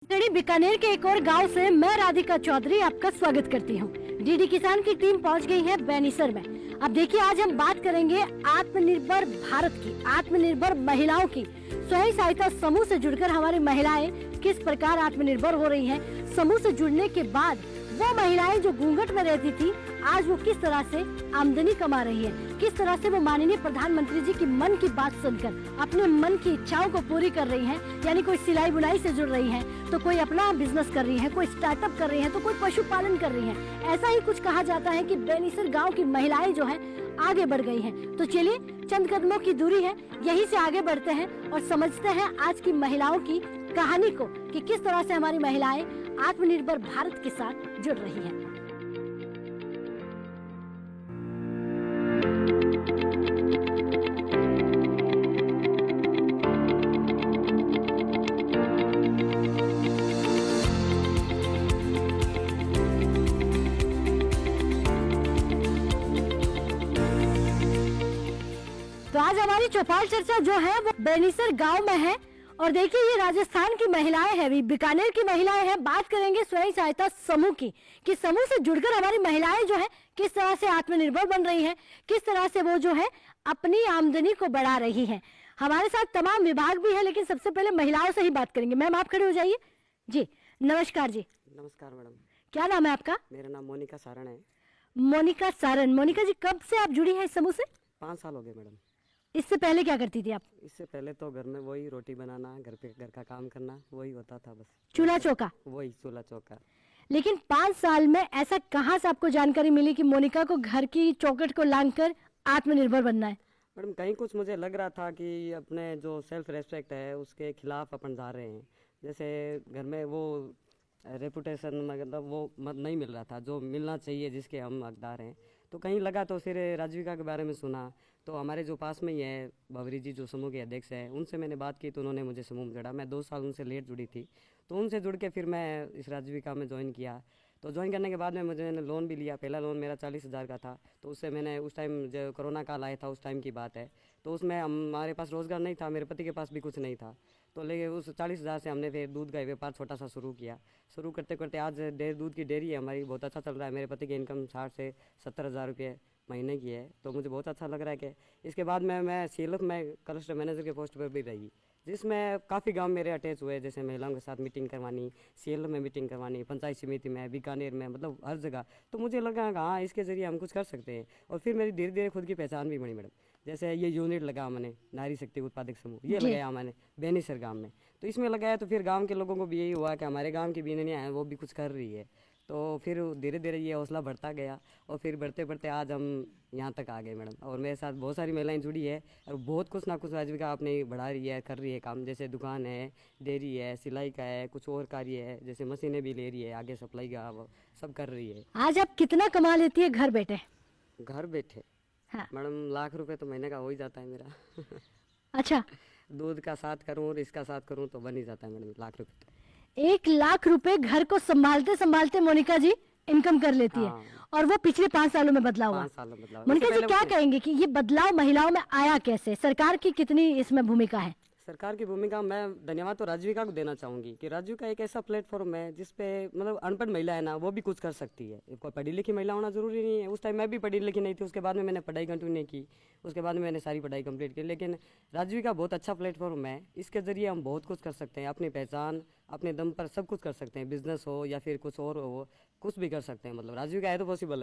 टेढ़ी बीकानेर के एक और गांव से मैं राधिका चौधरी आपका स्वागत करती हूं। डीडी किसान की टीम पहुंच गई है बेनीसर में। अब देखिए, आज हम बात करेंगे आत्मनिर्भर भारत की, आत्मनिर्भर महिलाओं की। स्वयं सहायता समूह से जुड़कर हमारी महिलाएं किस प्रकार आत्मनिर्भर हो रही हैं। समूह से जुड़ने के बाद वो महिलाएं जो घूंघट में रहती थी, आज वो किस तरह से आमदनी कमा रही है, किस तरह से वो माननीय प्रधानमंत्री जी की मन की बात सुनकर अपने मन की इच्छाओं को पूरी कर रही हैं। यानी कोई सिलाई बुनाई से जुड़ रही है, तो कोई अपना बिजनेस कर रही है, कोई स्टार्टअप कर रही है, तो कोई पशुपालन कर रही है। ऐसा ही कुछ कहा जाता है कि बेनीसर गाँव की महिलाएं जो है आगे बढ़ गई हैं। तो चलिए, चंद कदमों की दूरी है, यहीं से आगे बढ़ते हैं और समझते हैं आज की महिलाओं की कहानी को कि किस तरह से हमारी महिलाएं आत्मनिर्भर भारत के साथ जुड़ रही हैं। तो आज हमारी चौपाल चर्चा जो है वो बेनीसर गांव में है। और देखिए, ये राजस्थान की महिलाएं हैं, बीकानेर की महिलाएं हैं। बात करेंगे स्वयं सहायता समूह की, कि समूह से जुड़कर हमारी महिलाएं जो है किस तरह से आत्मनिर्भर बन रही हैं, किस तरह से वो जो है अपनी आमदनी को बढ़ा रही हैं। हमारे साथ तमाम विभाग भी है, लेकिन सबसे पहले महिलाओं से ही बात करेंगे। मैम, आप खड़े हो जाइए जी। नमस्कार जी। नमस्कार मैडम। क्या नाम है आपका? मेरा नाम मोनिका सारण है। मोनिका सारण। मोनिका जी, कब से आप जुड़ी हैं इस समूह से? 5 साल हो गए मैडम। इससे पहले क्या करती थी आप? इससे पहले तो घर में वही रोटी बनाना, घर पे घर का काम करना, वही होता था बस। चूल्हा चौका? वही चूल्हा चौका। लेकिन 5 साल में ऐसा कहाँ से आपको जानकारी मिली कि मोनिका को घर की चौखट को लांघकर आत्मनिर्भर बनना है? मैडम, कहीं कुछ मुझे लग रहा था कि अपने जो सेल्फ रेस्पेक्ट है उसके खिलाफ अपन जा रहे हैं। जैसे घर में वो रेपुटेशन मतलब वो नहीं मिल रहा था जो मिलना चाहिए, जिसके हम हकदार हैं। तो कहीं लगा, तो फिर राजविका के बारे में सुना। तो हमारे जो पास में ही है भवरी जी, जो समूह के अध्यक्ष हैं, उनसे मैंने बात की तो उन्होंने मुझे समूह में जोड़ा। मैं 2 साल उनसे लेट जुड़ी थी, तो उनसे जुड़ के फिर मैं इस राजविका में ज्वाइन किया। तो ज्वाइन करने के बाद में मैंने लोन भी लिया। पहला लोन मेरा 40,000 का था। तो उससे मैंने उस टाइम जो कोरोना काल आया था उस टाइम की बात है, तो उसमें हमारे पास रोज़गार नहीं था, मेरे पति के पास भी कुछ नहीं था। तो लेकिन उस 40,000 से हमने फिर दूध का व्यापार छोटा सा शुरू किया। शुरू करते करते आज दूध की डेयरी है हमारी, बहुत अच्छा चल रहा है। मेरे पति की इनकम 60 से 70,000 रुपये महीने की है। तो मुझे बहुत अच्छा लग रहा है कि इसके बाद मैं सीएलएफ में क्लस्टर मैनेजर के पोस्ट पर भी रही, जिसमें काफ़ी गांव मेरे अटैच हुए। जैसे महिलाओं के साथ मीटिंग करवानी, सीएलएफ में मीटिंग करवानी, पंचायत समिति में, बीकानेर में, मतलब हर जगह। तो मुझे लगा कि हाँ, इसके ज़रिए हम कुछ कर सकते हैं। और फिर मेरी धीरे धीरे खुद की पहचान भी बनी मैडम। जैसे ये यूनिट लगा मैंने, नारी शक्ति उत्पादक समूह, ये लगाया मैंने बेनीसर गाँव में। तो इसमें लगाया तो फिर गाँव के लोगों को भी यही हुआ कि हमारे गाँव की बीनियाँ हैं वो भी कुछ कर रही है। तो फिर धीरे धीरे ये हौसला बढ़ता गया और फिर बढ़ते बढ़ते आज हम यहाँ तक आ गए मैडम। और मेरे साथ बहुत सारी महिलाएं जुड़ी है और बहुत कुछ ना कुछ आजीविका अपनी बढ़ा रही है, कर रही है काम। जैसे दुकान है, डेयरी है, सिलाई का है, कुछ और कार्य है, जैसे मशीनें भी ले रही है, आगे सप्लाई का वो सब कर रही है। आज आप कितना कमा लेती है घर बैठे? घर बैठे? हाँ। मैडम, लाख रुपए तो महीने का हो ही जाता है मेरा। अच्छा, दूध का साथ करूँ और इसका साथ करूँ तो बन ही जाता है मैडम लाख रुपए। 1 लाख रुपए घर को संभालते संभालते मोनिका जी इनकम कर लेती है। और वो पिछले 5 सालों में बदलाव हुआ। 5 साल में बदलाव। मोनिका जी, क्या कहेंगे कि ये बदलाव महिलाओं में आया कैसे? सरकार की कितनी इसमें भूमिका है? सरकार की भूमिका, मैं धन्यवाद तो राजविका को देना चाहूँगी कि राजविका एक ऐसा प्लेटफॉर्म है जिसपे मतलब अनपढ़ महिला है ना, वो भी कुछ कर सकती है। कोई पढ़ी लिखी महिला होना जरूरी नहीं है। उस टाइम मैं भी पढ़ी लिखी नहीं थी, उसके बाद में मैंने पढ़ाई कंटिन्यू की, उसके बाद में मैंने सारी पढ़ाई कंप्लीट की। लेकिन राजविका बहुत अच्छा प्लेटफॉर्म है, इसके ज़रिए हम बहुत कुछ कर सकते हैं। अपनी पहचान अपने दम पर सब कुछ कर सकते हैं। बिजनेस हो या फिर कुछ और हो, कुछ भी कर सकते हैं। मतलब राजविका है तो पॉसिबल है।